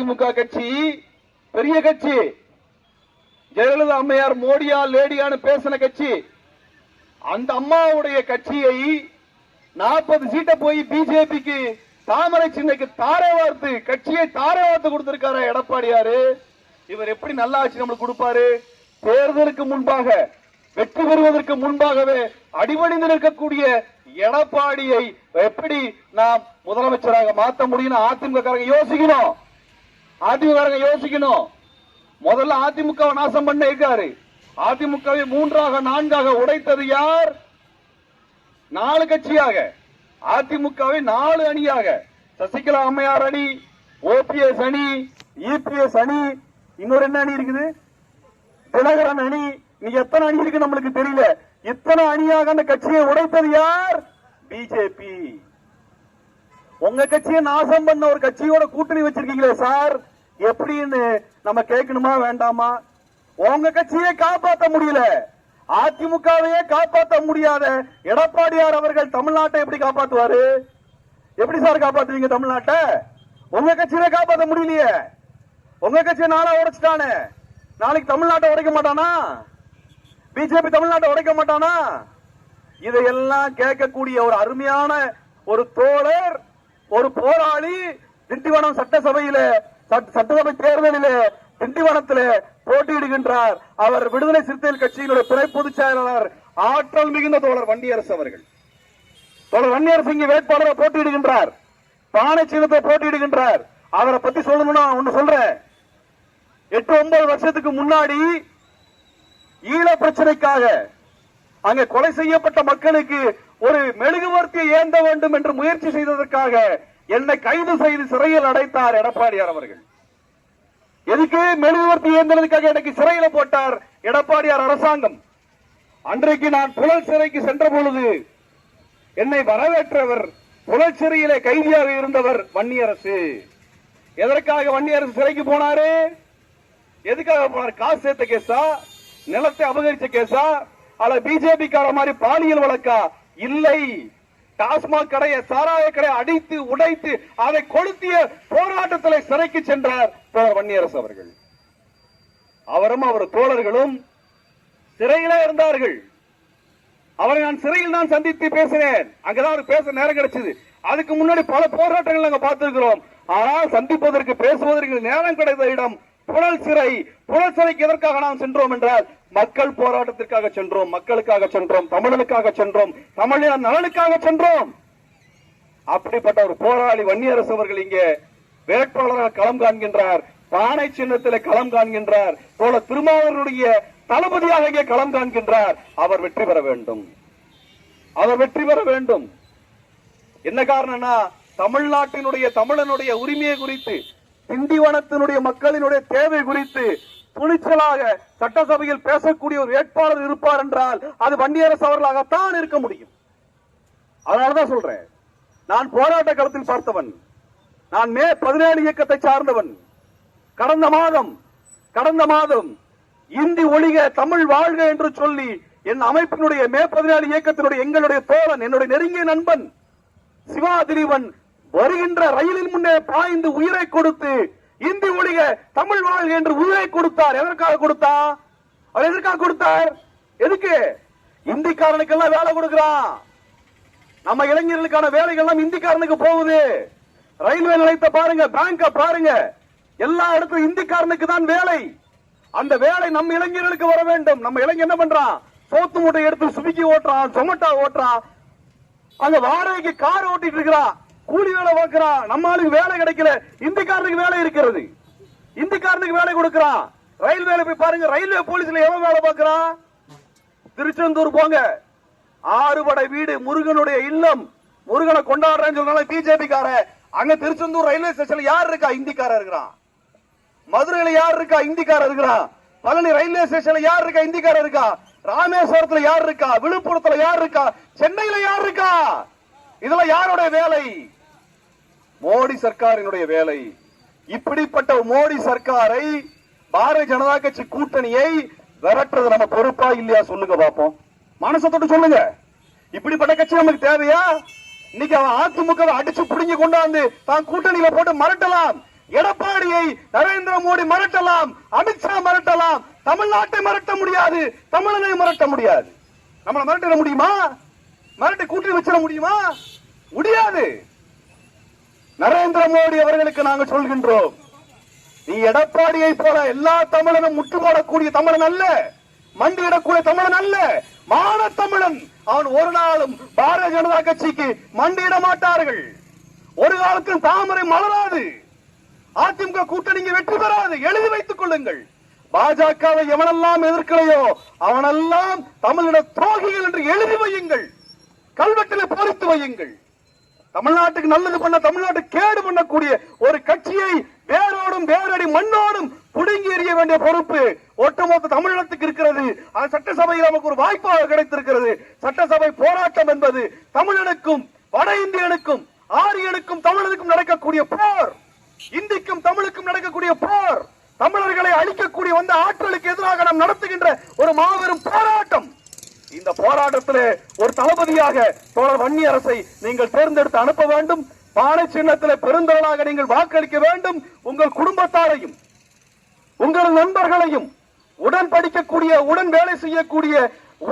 அதிமுக கட்சி பெரிய கட்சி, ஜெயலலிதா அம்மையார் மோடியா லேடியான்னு பேசின கட்சி. அந்த அம்மாவுடைய கட்சியை 40 சீட்டை போய் பிஜேபிக்கு தாமரை சின்னைக்கு தாரை வார்த்து கட்சியை தாரை வார்த்து கொடுத்திருக்காரு எடப்பாடியாரு. இவர் எப்படி நல்ல ஆட்சி நம்மளுக்கு கொடுப்பாரு? தேர்தலுக்கு முன்பாக, வெற்றி பெறுவதற்கு முன்பாகவே அடிபணிந்து நிற்கக்கூடிய எடப்பாடியை எப்படி நாம் முதலமைச்சராக மாற்ற முடியும்? அதிமுக யோசிக்கணும். அதிமுக யோசிக்கணும். முதல்ல அதிமுக நாசம் பண்ண இருக்காரு. அதிமுகவை 3ஆக 4ஆக உடைத்தது யார்? 4 கட்சியாக, அதிமுகவை 4 அணியாக. சசிகலா அம்மையார் அணி, ஓபிஎஸ் அணி, இபிஎஸ் அணி, இன்னொரு என்ன அணி இருக்குது? தினகரன் அணி. நீ எத்தனை அணி இருக்கு நம்மளுக்கு தெரியல. இத்தனை அணியாக அந்த கட்சியை உடைத்தது யார்? பிஜேபி. உங்க கட்சியை நாசம் பண்ண ஒரு கட்சியோட கூட்டணி வச்சிருக்கீங்களே சார், எப்படின்னு நம்ம கேட்கணுமா வேண்டாமா? உங்க கட்சியை காப்பாற்ற முடியல, அதிமுகவையே காப்பாற்ற முடியாத எடப்பாடியார் அவர்கள் தமிழ்நாட்டை எப்படி காப்பாற்றுவாரு? எப்படி சார் காப்பாற்றுவீங்க தமிழ்நாட்டை? உங்க கட்சியில காப்பாற்ற முடியலையே. உங்க கட்சியை நாளா உடைச்சிட்டானே, நாளைக்கு தமிழ்நாட்டை உடைக்க மாட்டானா? பிஜேபி தமிழ்நாட்டை உடைக்க மாட்டானா? இதையெல்லாம் கேட்கக்கூடிய ஒரு அருமையான ஒரு தோழர், ஒரு போராளி திண்டிவனம் சட்டசபையில, சட்டசபை தேர்தலில் திண்டிவனத்தில் போட்டியிடுகின்றார். அவர் விடுதலை சிறுத்தைகள் கட்சியினுடைய துணை பொதுச் செயலாளர், ஆற்றல் மிகுந்த தோழர் வன்னியரசு அவர்கள். தோழர் வன்னியரசு இங்கு வேட்பாளரை போட்டியிடுகின்றார், பானை சின்னத்தை போட்டியிடுகின்றார். அவரை பத்தி சொல்லணும்னா ஒண்ணு சொல்றேன். 8-9 வருஷத்துக்கு முன்னாடி ஈழ பிரச்சனைக்காக அங்க கொலை செய்யப்பட்ட மக்களுக்கு ஒரு மெழுகுவர்த்தியை ஏந்த வேண்டும் என்று முயற்சி செய்ததற்காக என்னை கைது செய்து சிறையில் அடைத்தார் எடப்பாடியார் அவர்கள். எதுக்கு? மெழுகுவர்த்தி ஏந்ததுக்காக எனக்கு சிறையில போட்டார் எடப்பாடியார் அரசாங்கம். அன்றைக்கு நான் புழல் சிறைக்கு சென்ற பொழுது என்னை வரவேற்றவர், புழல் சிறையிலே கைதியாக இருந்தவர் வன்னியரசு. எதற்காக வன்னியரசு சிறைக்கு போனாரு? எதுக்காக போனார்? காசு சேர்த்த கேஸா? நிலத்தை அபகரிச்ச கேஸா? அல்ல பிஜேபி கார மாதிரி பாலியல் வழக்கா? இல்லை. டாஸ்மாக் கடையை, சாராய கடையை அடித்து உடைத்து அதை கொளுத்திய போராட்டத்தில் சிறைக்கு சென்றார் வன்னியரசு அவர்கள். அவரும் அவர் தோழர்களும் சிறையிலே இருந்தார்கள். அவரை நான் சிறையில் தான் சந்தித்து பேசினேன். அங்கதான் அவர் பேச நேரம் கிடைச்சது. அதுக்கு முன்னாடி பல போராட்டங்கள் நாங்கள் பார்த்திருக்கிறோம். ஆனால் சந்திப்பதற்கு, பேசுவதற்கு நேரம் கிடைத்த இடம் புழல் சிறை. புழல் சிறைக்கு எதற்காக நாம் சென்றோம் என்றால் மக்கள் போராட்டத்திற்காக சென்றோம், மக்களுக்காக சென்றோம், தமிழனுக்காக சென்றோம், தமிழின நலனுக்காக சென்றோம். அப்படிப்பட்ட ஒரு போராளி வன்னியரசு அவர்கள் இங்கே வேட்பாளராக களம் காண்கின்றார், பானை சின்னத்தில் களம் காண்கின்றார், போல திருமாவளவனுடைய தளபதியாக இங்கே களம் காண்கின்றார். அவர் வெற்றி பெற வேண்டும், அவர் வெற்றி பெற வேண்டும். என்ன காரணம்னா தமிழ்நாட்டினுடைய, தமிழனுடைய உரிமையை குறித்து, திண்டிவனத்தினுடைய மக்களினுடைய தேவை குறித்து துணிச்சலாக சட்டசபையில் பேசக்கூடிய ஒரு வேட்பாளர் இருப்பார் என்றால் அது வன்னியரசு அவர்களாகத்தான் இருக்க முடியும். அதனாலதான் சொல்றேன், நான் போராட்ட களத்தில் பார்த்தவன், நான் மே 17 இயக்கத்தை சார்ந்தவன். கடந்த மாதம் இந்தி ஒழிக தமிழ் வாழ்க என்று சொல்லி என் அமைப்பினுடைய மே 17 இயக்கத்தினுடைய எங்களுடைய தோழன், என்னுடைய நெருங்கிய நண்பன் சிவா திலீபன் வருகின்ற ரயிலின் முன்னே பாய்ந்து உயிரை கொடுத்து இந்தி ஒழிக தமிழ் வாழ்க என்று உயிரை கொடுத்தார். எதற்காக கொடுத்தார்? அவர் எதற்காக கொடுத்தார்? எதுக்கு? இந்திக்காரனுக்கெல்லாம் வேலை கொடுக்கிறான். நம்ம இளைஞர்களுக்கான வேலைகள் இந்திக்காரனுக்கு போகுது. ரயில்வே நிலையத்தை பாருங்க, பேங்க பாருங்க, எல்லா இடத்துல இந்திக்காரனுக்கு தான் வேலை. அந்த வேலை நம்ம இளைஞர்களுக்கு வர வேண்டும். நம்ம இளைஞர் என்ன பண்றான்? சோத்து மூட்டை எடுத்து சுவிக்கி ஓட்டுறான், ஜொமேட்டோ ஓட்டுறான், அங்க வாடகைக்கு கார் ஓட்டிட்டு இருக்கிறான், கூலி வேலை பார்க்கிறான். நம்ம ஆளுக்கு வேலை கிடைக்கல, இந்திக்காரனுக்கு வேலை இருக்கிறது, இந்திக்காரனுக்கு வேலை கொடுக்கிறான். ரயில்வேல போய் பாருங்க, ரயில்வே போலீஸ்ல எவன் வேலை பார்க்கிறான்? திருச்செந்தூர் போங்க, 6 படை வீடு, முருகனுடைய இல்லம், முருகனை கொண்டாடுறேன்னு சொல்றாங்க பிஜேபி கார. அங்க திருச்செந்தூர் ரயில்வே ஸ்டேஷன்ல யார் இருக்கா? இந்திக்கார இருக்கிறான். மதுரையில யார் இருக்கா? இந்திக்கார இருக்கிறான். பழனி ரயில்வே ஸ்டேஷன்ல யார் இருக்கா? இந்திக்கார இருக்கா. ராமேஸ்வரத்துல யார் இருக்கா? விழுப்புரத்துல யார் இருக்கா? சென்னையில யார் இருக்கா? இதெல்லாம் யாருடைய வேலை? மோடி சர்க்காரினுடைய வேலை. இப்படிப்பட்ட மோடி சர்க்காரை, பாரதிய ஜனதா கட்சி கூட்டணியை விரட்டுறது நம்ம பொறுப்பா இல்லையா? சொல்லுங்க பாப்போம், மனசை தொட்டு சொல்லுங்க. இப்படிப்பட்ட கட்சி நமக்கு தேவையா? இன்னைக்கு அவன் அதிமுக அடிச்சு புடிங்கி கொண்டாந்து தான் கூட்டணியில போட்டு மிரட்டலாம். எடப்பாடியை நரேந்திர மோடி மிரட்டலாம், அமித்ஷா மிரட்டலாம், தமிழ்நாட்டை மிரட்ட முடியாது, தமிழனை மிரட்ட முடியாது. நம்மளை மிரட்ட முடியுமா? மிரட்டி கூட்டி வச்சிட முடியுமா? முடியாது. நரேந்திர மோடி அவர்களுக்கு நாங்கள் சொல்கின்றோம், நீ எடப்பாடியை போல எல்லா தமிழனும் முற்று போடக்கூடிய தமிழன் அல்ல, மண்டியிடக்கூடிய தமிழன் அல்ல, மான தமிழன். அவன் ஒரு நாளும் பாரதிய ஜனதா கட்சிக்கு மண்டியிட மாட்டார்கள். ஒரு காலத்தில் தாமரை மலராது, அதிமுக கூட்டணி வெற்றி பெறாது. எழுதி வைத்துக் கொள்ளுங்கள். பாஜகவை எவனெல்லாம் எதிர்க்கலையோ அவனெல்லாம் தமிழின துரோகிகள் என்று எழுதி வையுங்கள், கல்வெட்டில் பொறித்து வையுங்கள். தமிழ்நாட்டுக்கு நல்லது பண்ண, தமிழ்நாட்டு கேடு பண்ணக்கூடிய ஒரு கட்சியை வேரோடும் வேரடி மண்ணோடும் புடுங்கி எறிய வேண்டிய பொறுப்பு ஒட்டுமொத்த தமிழகத்துக்கு இருக்கிறது. அது சட்டசபையில் நமக்கு ஒரு வாய்ப்பாக கிடைத்திருக்கிறது. சட்டசபை போராட்டம் என்பது தமிழனுக்கும் வட இந்தியனுக்கும் ஆரியனுக்கும் தமிழனுக்கும் நடக்கக்கூடிய போர், இந்திக்கும் தமிழுக்கும் நடக்கக்கூடிய போர், தமிழர்களை அழிக்கக்கூடிய வந்த ஆற்றலுக்கு எதிராக நாம் நடத்துகின்ற ஒரு மாபெரும் போராட்டம். இந்த போராட்டத்திலே ஒரு தளபதியாக தோழர் வன்னியரசை நீங்கள் தேர்ந்தெடுத்து அனுப்ப வேண்டும். பானை சின்னத்தில் பெருந்தொழிலாக நீங்கள் வாக்களிக்க வேண்டும். உங்கள் குடும்பத்தாரையும் உங்கள் நண்பர்களையும் உடன் படிக்கக்கூடிய உடன் வேலை செய்யக்கூடிய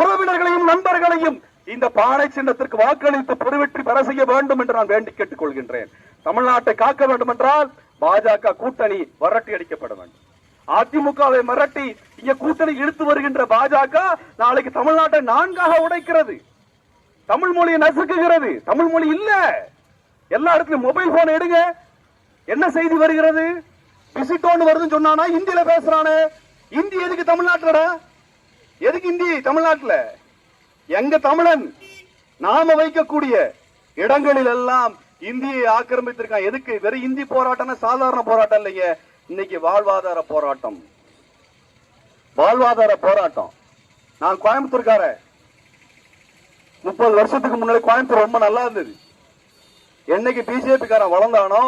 உறவினர்களையும் நண்பர்களையும் இந்த பானை சின்னத்திற்கு வாக்களித்து பெருவெற்றி பெற செய்ய வேண்டும் என்று நான் வேண்டி கேட்டுக் கொள்கின்றேன். தமிழ்நாட்டை காக்க வேண்டும் என்றால் பாஜக கூட்டணி வரட்டி அடிக்கப்பட வேண்டும். அதிமுகவை மிரட்டி இங்க கூட்டணி இழுத்து வருகின்ற பாஜக நாளைக்கு தமிழ்நாட்டை நான்காக உடைக்கிறது, தமிழ் மொழியை நசுக்குகிறது. தமிழ் மொழி இல்ல. எல்லா இடத்துலயும் மொபைல் போன் எடுங்க, என்ன செய்தி வருகிறது? விசிட்டோன்னு வருதுன்னு சொன்னானா இந்தியில பேசுறானே. இந்தி எதுக்கு தமிழ்நாட்டுல? எதுக்கு இந்தி தமிழ்நாட்டுல? எங்க தமிழன் நாம வைக்கக்கூடிய இடங்களில் எல்லாம் இந்தியை ஆக்கிரமித்திருக்கான். எதுக்கு? வெறும் இந்தி போராட்டம் சாதாரண போராட்டம் இல்லைங்க. இன்னைக்கு வாழ்வாதார போராட்டம், வாழ்வாதார போராட்டம். நான் கோயம்புத்தூர்கார, 30 வருஷத்துக்கு முன்னாடி கோயம்புத்தூர் ரொம்ப நல்லா இருந்தது. என்னைக்கு பிஜேபி காரன் வளர்ந்தானோ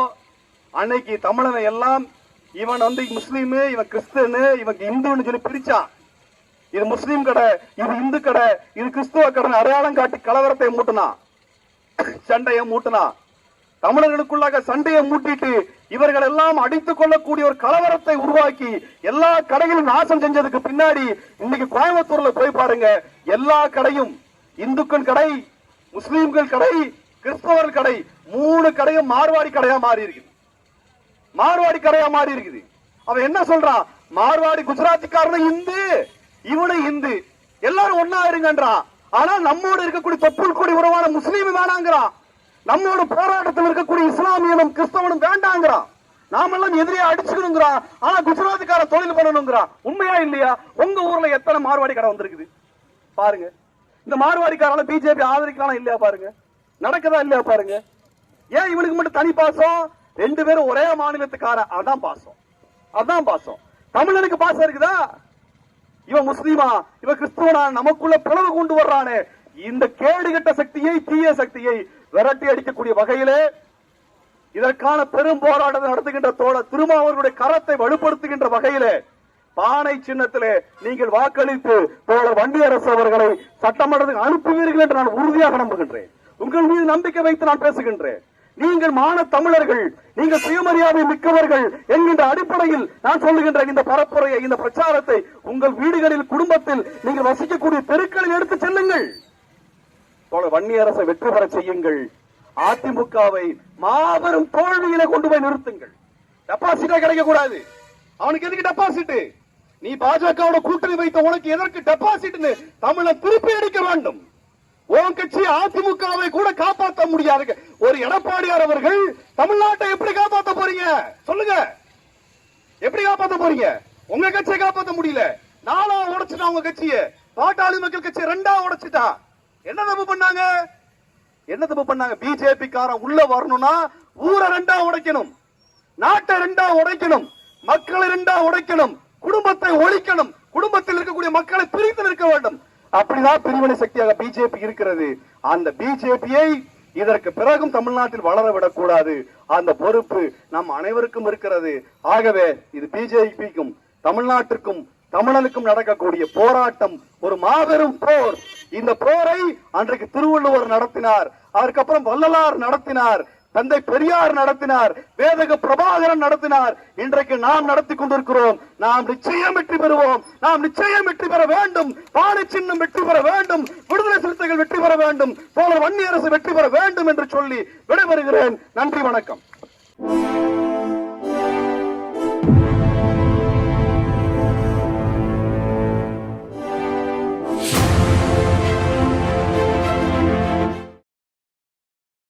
அன்னைக்கு தமிழனை எல்லாம் இவன் முஸ்லீமு, இவன் கிறிஸ்தனு, இவன் இந்துன்னு சொல்லி பிரிச்சான். இது முஸ்லீம் கடை, இது இந்து கடை, இது கிறிஸ்துவ கடை அடையாளம் காட்டி கலவரத்தை மூட்டினா, சண்டையை மூட்டினா. தமிழர்களுக்குள்ளாக சண்டையை மூட்டிட்டு இவர்கள் எல்லாம் அடித்துக் கொள்ளக்கூடிய ஒரு கலவரத்தை உருவாக்கி எல்லா கடைகளும் நாசம் செஞ்சதுக்கு பின்னாடி இன்னைக்கு கோயம்புத்தூர்ல போய் பாருங்க, எல்லா கடையும் இந்துக்கள் கடை, முஸ்லீம்கள் கடை, கிறிஸ்தவர்கள் கடை, 3 கடையும் மார்வாடி கடையா மாறி இருக்குது. மார்வாடி கடையா மாறி இருக்குது. அவன் என்ன சொல்றான்? மார்வாடி குஜராத்திக்காரன் இந்து, இவனு இந்து, எல்லாரும் ஒன்னா இருங்கன்றான். ஆனா நம்மோடு இருக்கக்கூடிய தொப்புள் கொடி உறவான முஸ்லீம் வேணாங்கிறான். நம்மோட போராட்டத்தில் இருக்கக்கூடிய இஸ்லாமியனும் கிறிஸ்தவனும் வேண்டாங்கிறான். நாமெல்லாம் எதிரியா அடிச்சுக்கணுங்கிறான். ஆனா குஜராத்திக்கார தொழில் பண்ணணுங்கிறான். உண்மையா இல்லையா? உங்க ஊர்ல எத்தனை மார்வாடி கடை வந்திருக்குது பாருங்க. இந்த மார்வாடிக்காரால பிஜேபி ஆதரிக்கலாம் இல்லையா பாருங்க. நடக்குதா இல்லையா பாருங்க. ஏன் இவனுக்கு மட்டும் தனி பாசம்? 2 பேரும் ஒரே மாநிலத்துக்கார, அதான் பாசம், அதான் பாசம். தமிழனுக்கு பாசம் இருக்குதா? இவன் முஸ்லீமா, இவன் கிறிஸ்துவனா, நமக்குள்ள பிளவு கொண்டு வர்றானே. இந்த கேடுகட்ட சக்தியை, தீய சக்தியை விரட்டி அடிக்கக்கூடிய வகையிலே இதற்கான பெரும் போராட்டத்தை நடத்துகின்ற தோழர் திருமாவர்களுடைய கரத்தை வலுப்படுத்துகின்ற வகையிலே பானை சின்னத்திலே நீங்கள் வாக்களித்து தோழர் வன்னியரசு அவர்களை சட்டமன்றத்துக்கு அனுப்புவீர்கள் என்று நான் உறுதியாக நம்புகின்றேன். உங்கள் மீது நம்பிக்கை வைத்து நான் பேசுகின்றேன். நீங்கள் மான தமிழர்கள், நீங்கள் சுயமரியாதை மிக்கவர்கள் என்கின்ற அடிப்படையில் நான் சொல்லுகின்ற இந்த பரப்புரையை, இந்த பிரச்சாரத்தை உங்கள் வீடுகளில், குடும்பத்தில், நீங்கள் வசிக்கக்கூடிய தெருக்களில் எடுத்து செல்லுங்கள். வன்னியரசை வெற்றி பெற செய்யுங்கள். அதிமுகவை மாபெரும் தோல்வியில கொண்டு போய் நிறுத்துங்கள். டெபாசிட்டா கிடைக்க கூடாது. அவனுக்கு எதுக்கு டெபாசிட்? நீ பாஜகவோட கூட்டணி வைத்த உனக்கு எதற்கு டெபாசிட்? தமிழை திருப்பி அடிக்க வேண்டும். உன் கட்சி அதிமுகவை கூட காப்பாற்ற முடியாது. ஒரு எடப்பாடியார் அவர்கள் தமிழ்நாட்டை எப்படி காப்பாற்ற போறீங்க சொல்லுங்க? எப்படி காப்பாற்ற போறீங்க? உங்க கட்சியை காப்பாற்ற முடியல. 4ஆ உடைச்சிட்டா உங்க கட்சியை. பாட்டாளி மக்கள் கட்சி 2ஆ உடைச்சிட்டா. என்ன தப்பு பண்ணாங்க? என்ன தப்பு பண்ணாங்க? பிஜேபி காரன் உள்ள வரணும்னா ஊரை 2ஆ உடைக்கணும், நாட்டை 2ஆ உடைக்கணும், மக்களை 2ஆ உடைக்கணும், குடும்பத்தை ஒழிக்கணும், குடும்பத்தில் இருக்கக்கூடிய மக்களை பிரித்து நிற்க வேண்டும். அப்படிதான் பிரிவினை சக்தியாக பிஜேபி இருக்கிறது. அந்த பிஜேபியை இதற்கு பிறகும் தமிழ்நாட்டில் வளரவிடக் கூடாது. அந்த பொறுப்பு நம் அனைவருக்கும் இருக்கிறது. ஆகவே இது பிஜேபிக்கும் தமிழ்நாட்டிற்கும் தமிழனுக்கும் நடக்கக்கூடிய போராட்டம் ஒரு மாபெரும் போர். இந்த போரை அன்றைக்கு திருவள்ளுவர் நடத்தினார், அதற்கப்புறம் வள்ளலார் நடத்தினார், தந்தை பெரியார் நடத்தினார், வேதக பிரபாகரன் நடத்தினார். இன்றைக்கு நாம் நடத்தி கொண்டிருக்கிறோம். நாம் நிச்சயம் வெற்றி பெறுவோம். நாம் நிச்சயம் வெற்றி பெற வேண்டும். பானை சின்னம் வெற்றி பெற வேண்டும். விடுதலை சிறுத்தைகள் வெற்றி பெற வேண்டும். தோழர் வன்னியரசு வெற்றி பெற வேண்டும் என்று சொல்லி விடைபெறுகிறேன். நன்றி, வணக்கம்.